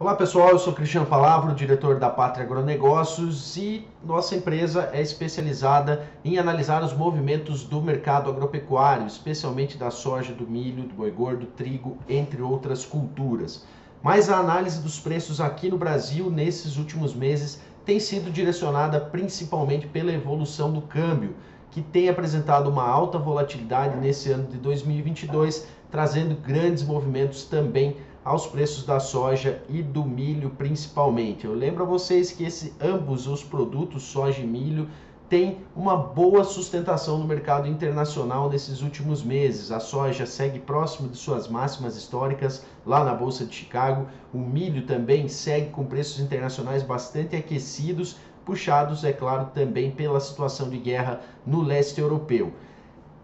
Olá pessoal, eu sou Cristiano Palavro, diretor da Pátria Agronegócios e nossa empresa é especializada em analisar os movimentos do mercado agropecuário, especialmente da soja, do milho, do boi gordo, trigo, entre outras culturas. Mas a análise dos preços aqui no Brasil nesses últimos meses tem sido direcionada principalmente pela evolução do câmbio, que tem apresentado uma alta volatilidade nesse ano de 2022, trazendo grandes movimentos também aos preços da soja e do milho principalmente. Eu lembro a vocês que ambos os produtos, soja e milho, têm uma boa sustentação no mercado internacional nesses últimos meses. A soja segue próximo de suas máximas históricas lá na Bolsa de Chicago. O milho também segue com preços internacionais bastante aquecidos, puxados, é claro, também pela situação de guerra no leste europeu.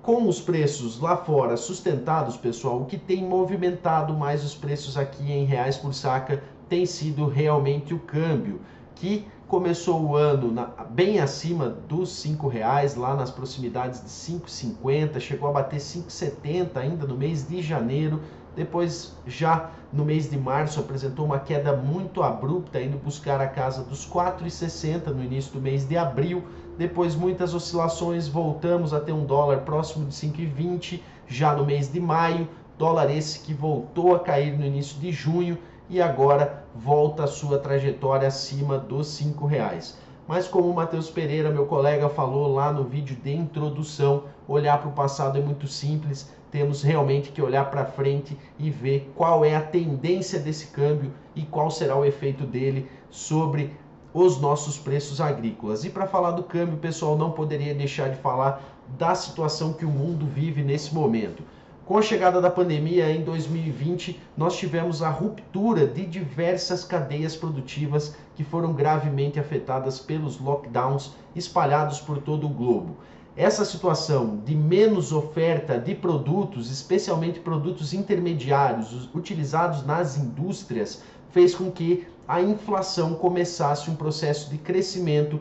Com os preços lá fora sustentados, pessoal, o que tem movimentado mais os preços aqui em reais por saca tem sido realmente o câmbio, que começou o ano bem acima dos R$5, lá nas proximidades de 5,50, chegou a bater 5,70 ainda no mês de janeiro. Depois, já no mês de março, apresentou uma queda muito abrupta, indo buscar a casa dos 4,60 no início do mês de abril. Depois, muitas oscilações, voltamos a ter um dólar próximo de 5,20 já no mês de maio. Dólar esse que voltou a cair no início de junho e agora volta a sua trajetória acima dos R$5. Mas como o Matheus Pereira, meu colega, falou lá no vídeo de introdução, olhar para o passado é muito simples, temos realmente que olhar para frente e ver qual é a tendência desse câmbio e qual será o efeito dele sobre os nossos preços agrícolas. E para falar do câmbio, pessoal, não poderia deixar de falar da situação que o mundo vive nesse momento. Com a chegada da pandemia em 2020, nós tivemos a ruptura de diversas cadeias produtivas que foram gravemente afetadas pelos lockdowns espalhados por todo o globo. Essa situação de menos oferta de produtos, especialmente produtos intermediários utilizados nas indústrias, fez com que a inflação começasse um processo de crescimento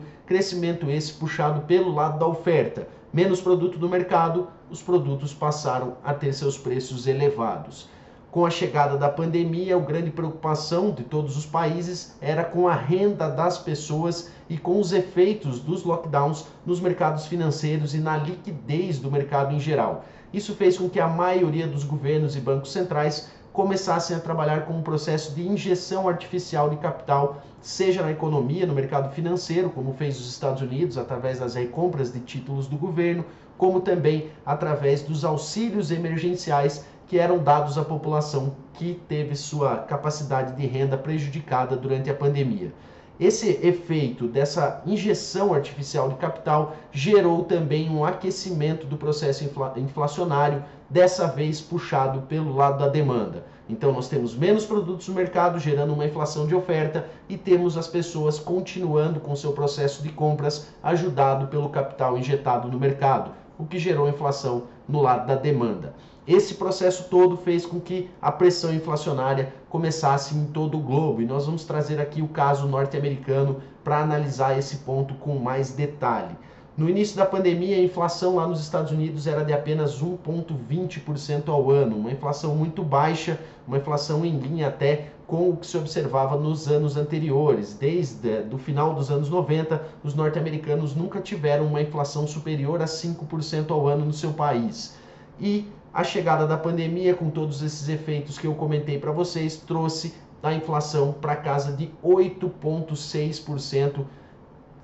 esse puxado pelo lado da oferta. Menos produto no mercado, os produtos passaram a ter seus preços elevados. Com a chegada da pandemia, a grande preocupação de todos os países era com a renda das pessoas e com os efeitos dos lockdowns nos mercados financeiros e na liquidez do mercado em geral. Isso fez com que a maioria dos governos e bancos centrais começassem a trabalhar com um processo de injeção artificial de capital, seja na economia, no mercado financeiro, como fez os Estados Unidos através das recompras de títulos do governo, como também através dos auxílios emergenciais que eram dados à população que teve sua capacidade de renda prejudicada durante a pandemia. Esse efeito dessa injeção artificial de capital gerou também um aquecimento do processo inflacionário, dessa vez puxado pelo lado da demanda. Então nós temos menos produtos no mercado, gerando uma inflação de oferta, e temos as pessoas continuando com seu processo de compras, ajudado pelo capital injetado no mercado, o que gerou inflação no lado da demanda. Esse processo todo fez com que a pressão inflacionária começasse em todo o globo, e nós vamos trazer aqui o caso norte-americano para analisar esse ponto com mais detalhe. No início da pandemia, a inflação lá nos Estados Unidos era de apenas 1,20% ao ano, uma inflação muito baixa, uma inflação em linha até com o que se observava nos anos anteriores. Desde o final dos anos 90, os norte-americanos nunca tiveram uma inflação superior a 5% ao ano no seu país. E a chegada da pandemia, com todos esses efeitos que eu comentei para vocês, trouxe a inflação para casa de 8,6%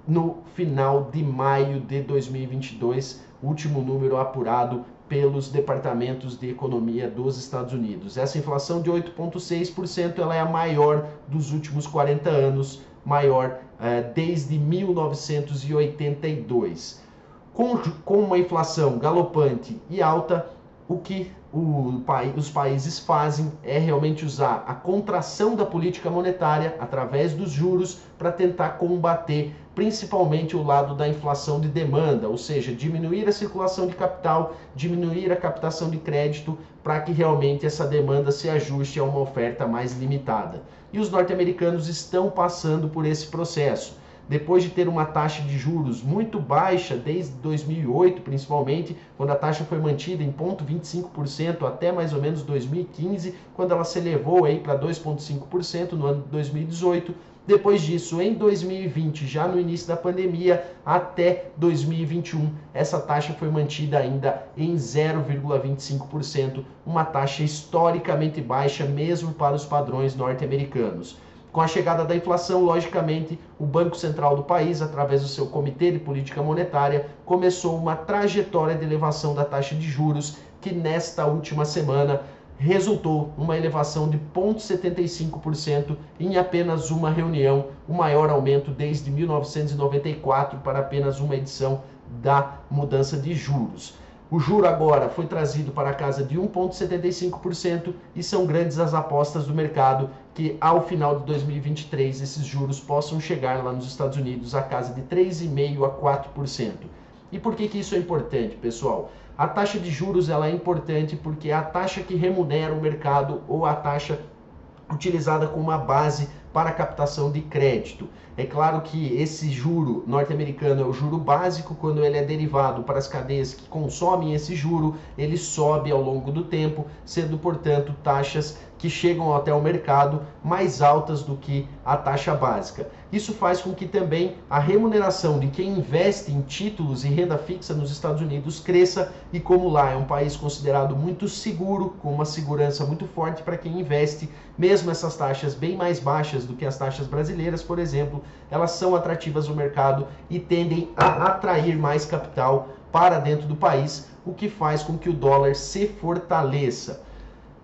no final de maio de 2022, último número apurado pelos departamentos de economia dos Estados Unidos. Essa inflação de 8,6% ela é a maior dos últimos 40 anos, maior desde 1982. Com uma inflação galopante e alta, o que os países fazem é realmente usar a contração da política monetária através dos juros para tentar combater principalmente o lado da inflação de demanda, ou seja, diminuir a circulação de capital, diminuir a captação de crédito para que realmente essa demanda se ajuste a uma oferta mais limitada. E os norte-americanos estão passando por esse processo. depois de ter uma taxa de juros muito baixa desde 2008, principalmente, quando a taxa foi mantida em 0,25% até mais ou menos 2015, quando ela se elevou aí para 2,5% no ano de 2018. Depois disso, em 2020, já no início da pandemia, até 2021, essa taxa foi mantida ainda em 0,25%, uma taxa historicamente baixa mesmo para os padrões norte-americanos. Com a chegada da inflação, logicamente, o Banco Central do país, através do seu Comitê de Política Monetária, começou uma trajetória de elevação da taxa de juros que nesta última semana resultou numa elevação de 0,75% em apenas uma reunião, o maior aumento desde 1994 para apenas uma edição da mudança de juros. O juro agora foi trazido para a casa de 1,75% e são grandes as apostas do mercado que ao final de 2023 esses juros possam chegar lá nos Estados Unidos à casa de 3,5% a 4%. E por que isso é importante, pessoal? A taxa de juros ela é importante porque é a taxa que remunera o mercado ou a taxa utilizada como uma base para a captação de crédito. É claro que esse juro norte-americano é o juro básico, quando ele é derivado para as cadeias que consomem esse juro, ele sobe ao longo do tempo, sendo, portanto, taxas que chegam até o mercado mais altas do que a taxa básica. Isso faz com que também a remuneração de quem investe em títulos e renda fixa nos Estados Unidos cresça, e como lá é um país considerado muito seguro, com uma segurança muito forte para quem investe, mesmo essas taxas bem mais baixas do que as taxas brasileiras, por exemplo, elas são atrativas no mercado e tendem a atrair mais capital para dentro do país, o que faz com que o dólar se fortaleça.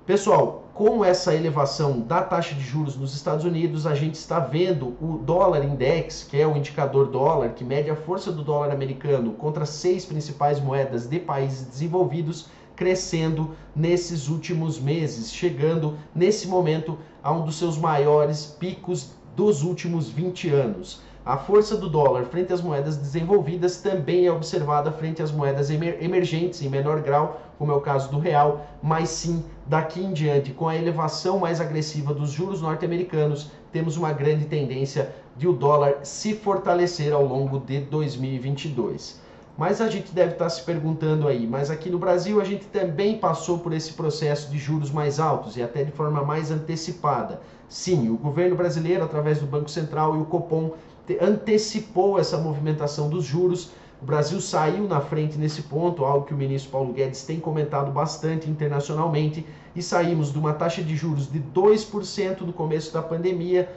Pessoal, com essa elevação da taxa de juros nos Estados Unidos, a gente está vendo o dólar index, que é o indicador dólar, que mede a força do dólar americano contra 6 principais moedas de países desenvolvidos, crescendo nesses últimos meses, chegando nesse momento a um dos seus maiores picos dos últimos 20 anos. A força do dólar frente às moedas desenvolvidas também é observada frente às moedas emergentes, em menor grau, como é o caso do real, mas sim, daqui em diante, com a elevação mais agressiva dos juros norte-americanos, temos uma grande tendência de o dólar se fortalecer ao longo de 2022. Mas a gente deve estar se perguntando aí, mas aqui no Brasil a gente também passou por esse processo de juros mais altos e até de forma mais antecipada. Sim, o governo brasileiro, através do Banco Central e o Copom, antecipou essa movimentação dos juros. O Brasil saiu na frente nesse ponto, algo que o ministro Paulo Guedes tem comentado bastante internacionalmente, e saímos de uma taxa de juros de 2% no começo da pandemia,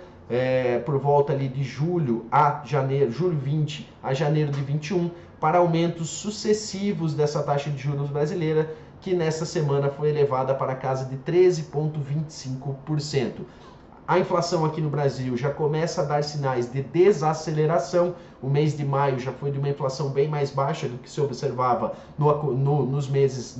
por volta ali de julho 20 a janeiro de 21, para aumentos sucessivos dessa taxa de juros brasileira, que nessa semana foi elevada para a casa de 13,25%. A inflação aqui no Brasil já começa a dar sinais de desaceleração. O mês de maio já foi de uma inflação bem mais baixa do que se observava nos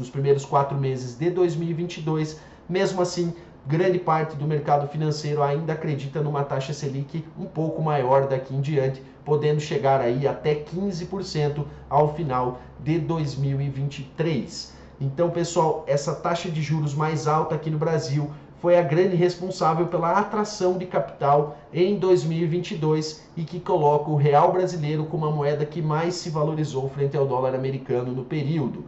primeiros 4 meses de 2022. Mesmo assim, grande parte do mercado financeiro ainda acredita numa taxa Selic um pouco maior daqui em diante, podendo chegar aí até 15% ao final de 2023. Então, pessoal, essa taxa de juros mais alta aqui no Brasil foi a grande responsável pela atração de capital em 2022 e que coloca o real brasileiro como a moeda que mais se valorizou frente ao dólar americano no período.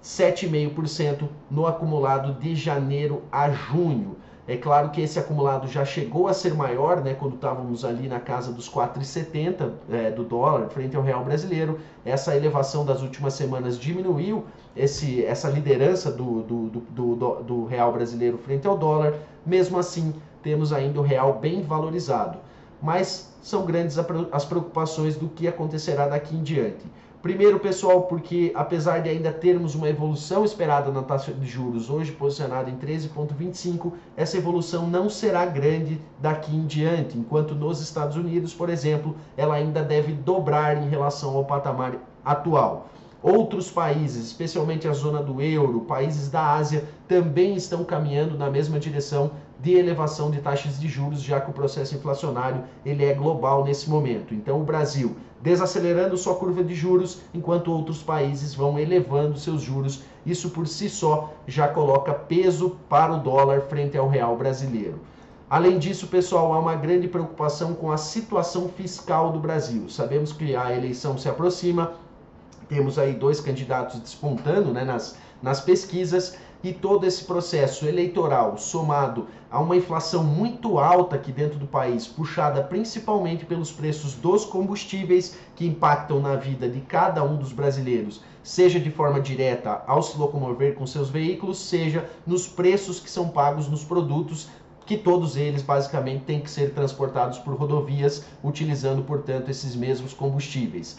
7,5% no acumulado de janeiro a junho. É claro que esse acumulado já chegou a ser maior, né, quando estávamos ali na casa dos 4,70 do dólar frente ao real brasileiro. Essa elevação das últimas semanas diminuiu essa liderança do real brasileiro frente ao dólar. Mesmo assim, temos ainda o real bem valorizado. Mas são grandes as preocupações do que acontecerá daqui em diante. Primeiro, pessoal, porque apesar de ainda termos uma evolução esperada na taxa de juros, hoje posicionada em 13,25, essa evolução não será grande daqui em diante, enquanto nos Estados Unidos, por exemplo, ela ainda deve dobrar em relação ao patamar atual. Outros países, especialmente a zona do euro, países da Ásia, também estão caminhando na mesma direção de elevação de taxas de juros, já que o processo inflacionário ele é global nesse momento. Então o Brasil desacelerando sua curva de juros, enquanto outros países vão elevando seus juros. Isso por si só já coloca peso para o dólar frente ao real brasileiro. Além disso, pessoal, há uma grande preocupação com a situação fiscal do Brasil. Sabemos que a eleição se aproxima, temos aí 2 candidatos despontando, né, nas pesquisas, e todo esse processo eleitoral somado a uma inflação muito alta aqui dentro do país, puxada principalmente pelos preços dos combustíveis que impactam na vida de cada um dos brasileiros, seja de forma direta ao se locomover com seus veículos, seja nos preços que são pagos nos produtos, que todos eles basicamente têm que ser transportados por rodovias, utilizando, portanto, esses mesmos combustíveis.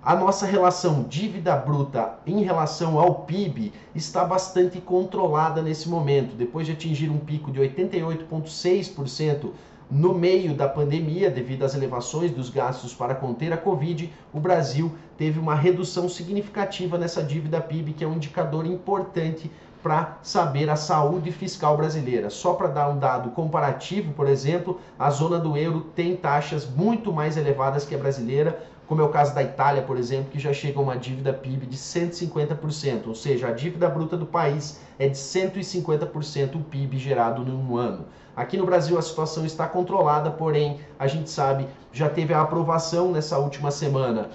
A nossa relação dívida bruta em relação ao PIB está bastante controlada nesse momento, depois de atingir um pico de 88,6% no meio da pandemia, devido às elevações dos gastos para conter a Covid. O Brasil teve uma redução significativa nessa dívida PIB, que é um indicador importante para saber a saúde fiscal brasileira. Só para dar um dado comparativo, por exemplo, a zona do euro tem taxas muito mais elevadas que a brasileira, como é o caso da Itália, por exemplo, que já chega a uma dívida PIB de 150%, ou seja, a dívida bruta do país é de 150% o PIB gerado num ano. Aqui no Brasil a situação está controlada, porém a gente sabe, já teve a aprovação nessa última semana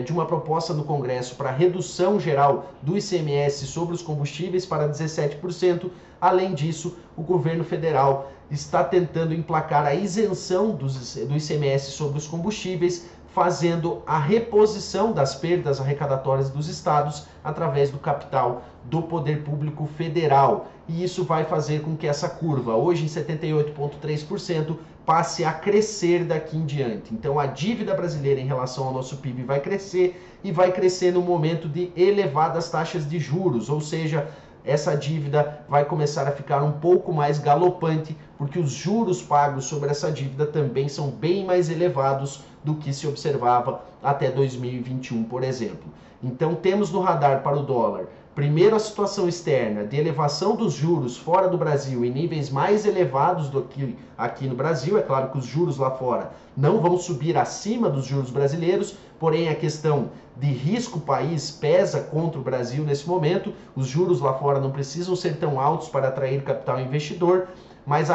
de uma proposta no Congresso para redução geral do ICMS sobre os combustíveis para 17%. Além disso, o governo federal está tentando emplacar a isenção do ICMS sobre os combustíveis, fazendo a reposição das perdas arrecadatórias dos estados através do capital do poder público federal. E isso vai fazer com que essa curva, hoje em 78,3%, passe a crescer daqui em diante. Então a dívida brasileira em relação ao nosso PIB vai crescer, e vai crescer no momento de elevadas taxas de juros, ou seja, essa dívida vai começar a ficar um pouco mais galopante, porque os juros pagos sobre essa dívida também são bem mais elevados do que se observava até 2021, por exemplo. Então temos no radar para o dólar, primeiro, a situação externa de elevação dos juros fora do Brasil em níveis mais elevados do que aqui no Brasil. É claro que os juros lá fora não vão subir acima dos juros brasileiros, porém a questão de risco país pesa contra o Brasil nesse momento. Os juros lá fora não precisam ser tão altos para atrair capital investidor, mas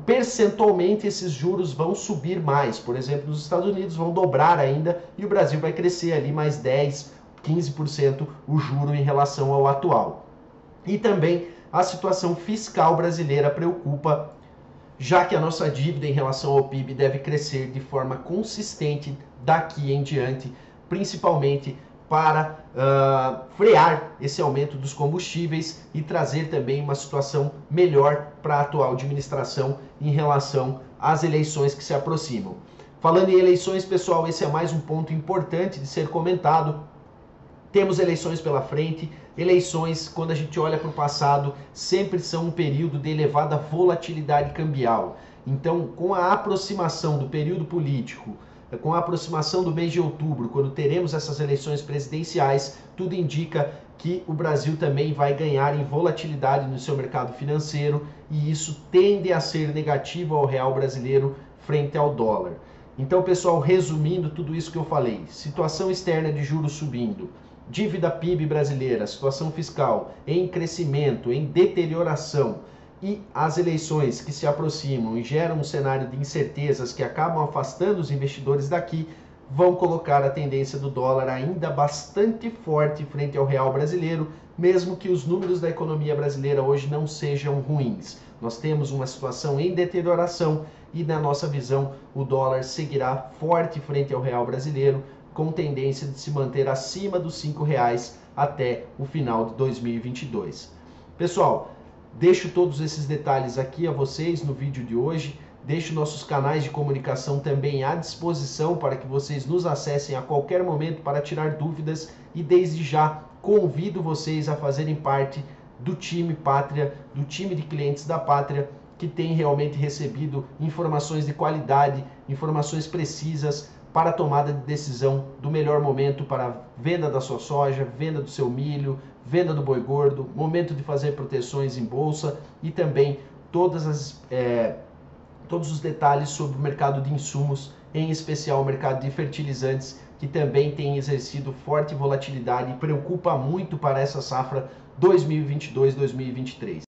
percentualmente esses juros vão subir mais. Por exemplo, os Estados Unidos vão dobrar ainda e o Brasil vai crescer ali mais 10, 15% o juro em relação ao atual. E também a situação fiscal brasileira preocupa, já que a nossa dívida em relação ao PIB deve crescer de forma consistente daqui em diante, principalmente para frear esse aumento dos combustíveis e trazer também uma situação melhor para a atual administração em relação às eleições que se aproximam. Falando em eleições, pessoal, esse é mais um ponto importante de ser comentado. Temos eleições pela frente. Eleições, quando a gente olha para o passado, sempre são um período de elevada volatilidade cambial. Então, com a aproximação do período político, com a aproximação do mês de outubro, quando teremos essas eleições presidenciais, tudo indica que o Brasil também vai ganhar em volatilidade no seu mercado financeiro, e isso tende a ser negativo ao real brasileiro frente ao dólar. Então, pessoal, resumindo tudo isso que eu falei, situação externa de juros subindo, dívida PIB brasileira, situação fiscal em crescimento, em deterioração, e as eleições que se aproximam e geram um cenário de incertezas que acabam afastando os investidores daqui, vão colocar a tendência do dólar ainda bastante forte frente ao real brasileiro, mesmo que os números da economia brasileira hoje não sejam ruins. Nós temos uma situação em deterioração e, na nossa visão, o dólar seguirá forte frente ao real brasileiro, com tendência de se manter acima dos R$5 até o final de 2022. Pessoal, deixo todos esses detalhes aqui a vocês no vídeo de hoje. Deixo nossos canais de comunicação também à disposição para que vocês nos acessem a qualquer momento para tirar dúvidas, e desde já convido vocês a fazerem parte do time Pátria, do time de clientes da Pátria, que tem realmente recebido informações de qualidade, informações precisas para a tomada de decisão do melhor momento para a venda da sua soja, venda do seu milho, venda do boi gordo, momento de fazer proteções em bolsa, e também todos os detalhes sobre o mercado de insumos, em especial o mercado de fertilizantes, que também tem exercido forte volatilidade e preocupa muito para essa safra 2022-2023.